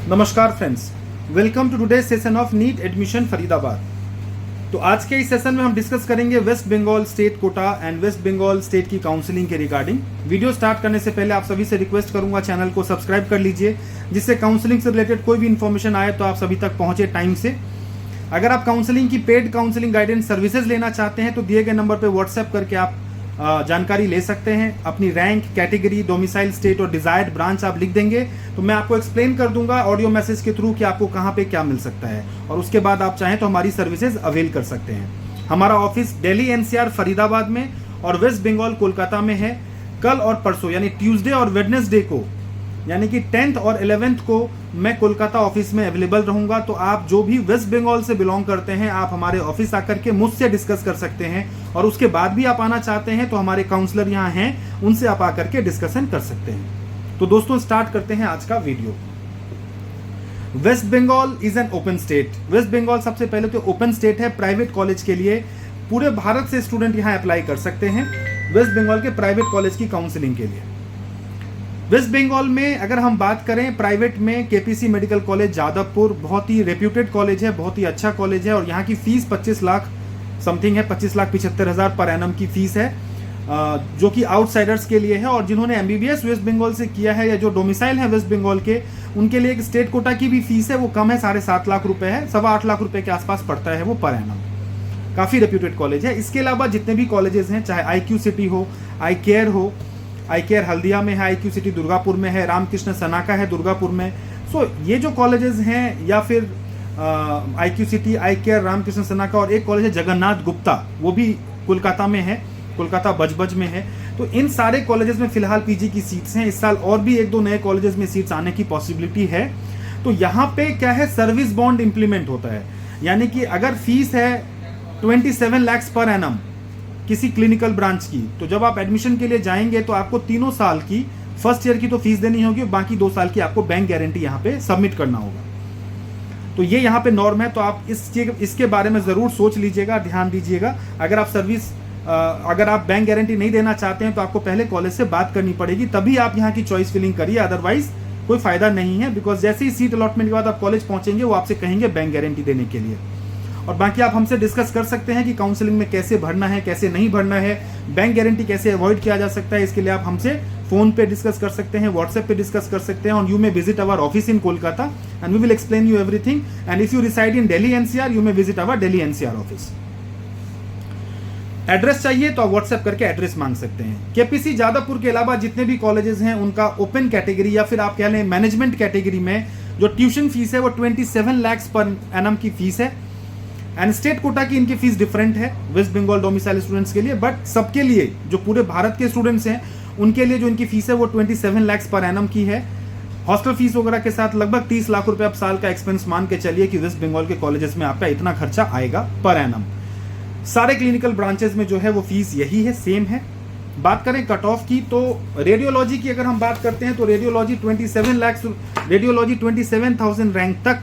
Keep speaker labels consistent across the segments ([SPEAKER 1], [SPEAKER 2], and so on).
[SPEAKER 1] नमस्कार friends, welcome to today session of NEET admission Faridabad. तो आज के इस सेशन में हम डिस्कस करेंगे West Bengal state quota and West Bengal state की काउंसलिंग के रिगार्डिंग। वीडियो स्टार्ट करने से पहले आप सभी से रिक्वेस्ट करूंगा चैनल को सब्सक्राइब कर लीजिए, जिससे काउंसलिंग से रिलेटेड कोई भी इन्फॉर्मेशन आए तो आप सभी तक पहुंचे टाइम से। अगर आप काउंसलिंग की पेड काउंसलिंग गाइडेंस सर्विसेज लेना चाहते हैं तो दिए गए नंबर पर व्हाट्सएप करके आप जानकारी ले सकते हैं। अपनी रैंक, कैटेगरी, डोमिसाइल स्टेट और डिजायर्ड ब्रांच आप लिख देंगे तो मैं आपको एक्सप्लेन कर दूंगा ऑडियो मैसेज के थ्रू कि आपको कहाँ पे क्या मिल सकता है, और उसके बाद आप चाहें तो हमारी सर्विसेज अवेल कर सकते हैं। हमारा ऑफिस दिल्ली एनसीआर फरीदाबाद में और वेस्ट बंगाल कोलकाता में है। कल और परसों यानी ट्यूसडे और वेडनेसडे को यानी कि 10th और 11th को मैं कोलकाता ऑफिस में अवेलेबल रहूंगा। तो आप जो भी वेस्ट बंगाल से बिलोंग करते हैं आप हमारे ऑफिस आकर के मुझसे डिस्कस कर सकते हैं, और उसके बाद भी आप आना चाहते हैं तो हमारे काउंसलर यहाँ हैं, उनसे आप आकर के डिस्कशन कर सकते हैं। तो दोस्तों स्टार्ट करते हैं आज का video. West Bengal is an open state. West Bengal सबसे पहले तो ओपन स्टेट है प्राइवेट कॉलेज के लिए। पूरे भारत से स्टूडेंट यहाँ अप्लाई कर सकते हैं वेस्ट बंगाल के प्राइवेट कॉलेज की काउंसलिंग के लिए। वेस्ट बंगाल में अगर हम बात करें प्राइवेट में केपीसी मेडिकल कॉलेज जादवपुर बहुत ही रेप्यूटेड कॉलेज है, बहुत ही अच्छा कॉलेज है, और यहाँ की फीस 25 लाख समथिंग है, 25,75,000 पर एनम की फीस है, जो कि आउटसाइडर्स के लिए है। और जिन्होंने एमबीबीएस वेस्ट बंगाल से किया है या जो डोमिसाइल है वेस्ट बंगाल के, उनके लिए एक स्टेट कोटा की भी फीस है, वो कम है, 7.5 लाख रुपए है, 8.25 लाख रुपए के आसपास पड़ता है वो पर एनम। काफ़ी रेप्यूटेड कॉलेज है। इसके अलावा जितने भी कॉलेजेस हैं, चाहे IQ सिटी हो, आई केयर हल्दिया में है, IQ सिटी दुर्गापुर में है, रामकृष्ण सनाका है दुर्गापुर में। सो ये जो कॉलेजेस हैं, या फिर IQ सिटी, आई केयर, रामकृष्ण सनाका, और एक कॉलेज है जगन्नाथ गुप्ता, वो भी कोलकाता में है, कोलकाता बजबज में है। तो इन सारे कॉलेजेस में फिलहाल पीजी की सीट्स हैं। इस साल और भी 1-2 नए कॉलेजेस में सीट्स आने की पॉसिबिलिटी है। तो यहाँ पे क्या है, सर्विस बॉन्ड इंप्लीमेंट होता है, यानी कि अगर फीस है 27 लाख पर एनम किसी क्लिनिकल ब्रांच की, तो जब आप एडमिशन के लिए जाएंगे तो आपको 3 साल की, फर्स्ट ईयर की तो फीस देनी होगी, बाकी 2 साल की आपको बैंक गारंटी यहाँ पे सबमिट करना होगा। तो ये यहाँ पे नॉर्म है। तो आप इसके बारे में ज़रूर सोच लीजिएगा, ध्यान दीजिएगा। अगर आप बैंक गारंटी नहीं देना चाहते हैं तो आपको पहले कॉलेज से बात करनी पड़ेगी, तभी आप यहाँ की चॉइस फिलिंग करिए, अदरवाइज कोई फायदा नहीं है। बिकॉज जैसे ही सीट अलॉटमेंट के बाद आप कॉलेज पहुँचेंगे वो आपसे कहेंगे बैंक गारंटी देने के लिए। और बाकी आप हमसे डिस्कस कर सकते हैं कि काउंसलिंग में कैसे भरना है, कैसे नहीं भरना है, बैंक गारंटी कैसे अवॉइड किया जा सकता है। इसके लिए आप हमसे फोन पे डिस्कस कर सकते हैं, व्हाट्सएप पे डिस्कस कर सकते हैं, और you may visit our office in Kolkata and we will explain you everything. And if you reside in Delhi NCR you may visit our Delhi NCR office. Address चाहिए तो आप व्हाट्सएप करके एड्रेस मांग सकते हैं। केपीसी जादवपुर के अलावा जितने भी कॉलेजेस हैं उनका ओपन कैटेगरी या फिर आप कह लें मैनेजमेंट कैटेगरी में जो ट्यूशन फीस है वो 27 लाख पर एनम की फीस है। एंड स्टेट कोटा की इनकी फीस डिफरेंट है वेस्ट बंगाल डोमिसाइल स्टूडेंट्स के लिए, बट सबके लिए जो पूरे भारत के स्टूडेंट्स हैं उनके लिए जो इनकी फीस है वो 27 लाख पर एनम की है। हॉस्टल फीस वगैरह के साथ लगभग 30 लाख रुपए आप साल का एक्सपेंस मान के चलिए कि वेस्ट बंगाल के कॉलेजेस में आपका इतना खर्चा आएगा पर एनम। सारे क्लिनिकल ब्रांचेस में जो है वो फीस यही है, सेम है। बात करें कट ऑफ की, तो रेडियोलॉजी की अगर हम बात करते हैं तो रेडियोलॉजी 27,000 रैंक तक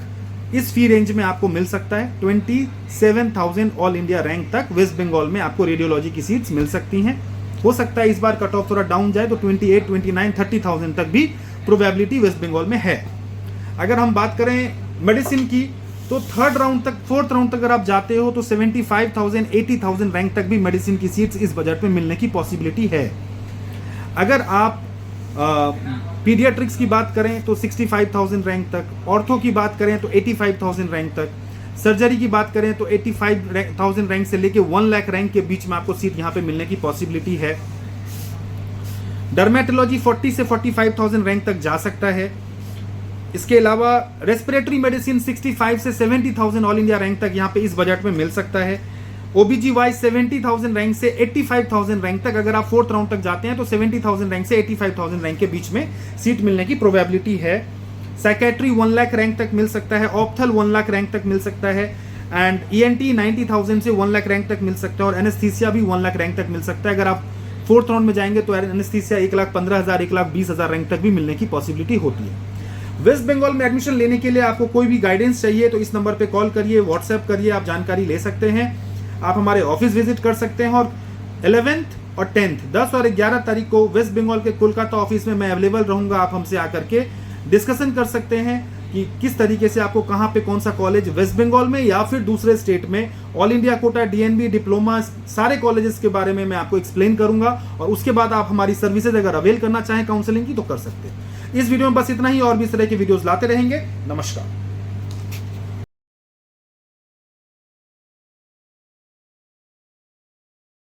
[SPEAKER 1] इस फी रेंज में आपको मिल सकता है। 27,000 ऑल इंडिया रैंक तक वेस्ट बंगाल में आपको रेडियोलॉजी की सीट्स मिल सकती हैं। हो सकता है इस बार कट ऑफ थोड़ा डाउन जाए तो 28, 29, 30,000 तक भी प्रोबेबिलिटी वेस्ट बंगाल में है। अगर हम बात करें मेडिसिन की तो 4th राउंड तक अगर आप जाते हो तो 75,000, 80,000 रैंक तक भी मेडिसिन की सीट्स इस बजट में मिलने की पॉसिबिलिटी है। अगर आप पीडियाट्रिक्स की बात करें तो 65,000 रैंक तक, ऑर्थो की बात करें तो 85,000 रैंक तक, सर्जरी की बात करें तो 85,000 रैंक से लेके 1 लाख रैंक के बीच में आपको सीट यहाँ पे मिलने की पॉसिबिलिटी है। डर्मेटोलॉजी 40 से 45,000 रैंक तक जा सकता है। इसके अलावा रेस्पिरेटरी मेडिसिन 65 से 70,000 ऑल इंडिया रैंक तक यहाँ पे इस बजट में मिल सकता है। OBGY 70,000 रैंक से 85,000 रैंक तक, अगर आप 4th राउंड तक जाते हैं तो 70,000 रैंक से 85,000 रैंक के बीच में सीट मिलने की प्रोबेबिलिटी है। साइकेट्री 1 लाख रैंक तक मिल सकता है, ऑप्थल 1 लाख रैंक तक मिल सकता है, एंड ENT 90,000 से 1 लाख रैंक तक मिल सकता है, और एनेस्थीसिया भी 1 लाख रैंक तक मिल सकता है। अगर आप 4th राउंड में जाएंगे तो एनेस्थीसिया 1,15,000, 1,20,000 रैंक तक भी मिलने की पॉसिबिलिटी होती है। वेस्ट बंगाल में एडमिशन लेने के लिए आपको कोई भी गाइडेंस चाहिए तो इस नंबर पे कॉल करिए, व्हाट्सएप करिए, आप जानकारी ले सकते हैं। आप हमारे ऑफिस विजिट कर सकते हैं, और 11th और 10th 10 और 11 तारीख को वेस्ट बंगाल के कोलकाता ऑफिस में मैं अवेलेबल रहूंगा। आप हमसे आकर के डिस्कशन कर सकते हैं। कि किस तरीके से आपको कहाँ पे कौन सा कॉलेज वेस्ट बंगाल में या फिर दूसरे स्टेट में all India quota, DNB, diploma, सारे कॉलेजेस के बारे में मैं आपको एक्सप्लेन करूंगा और उसके बाद आप हमारी सर्विसेज अगर अवेल करना चाहें काउंसलिंग की तो कर सकते हैं। इस वीडियो में बस इतना ही, और भी इस तरह की वीडियोस लाते रहेंगे। नमस्कार।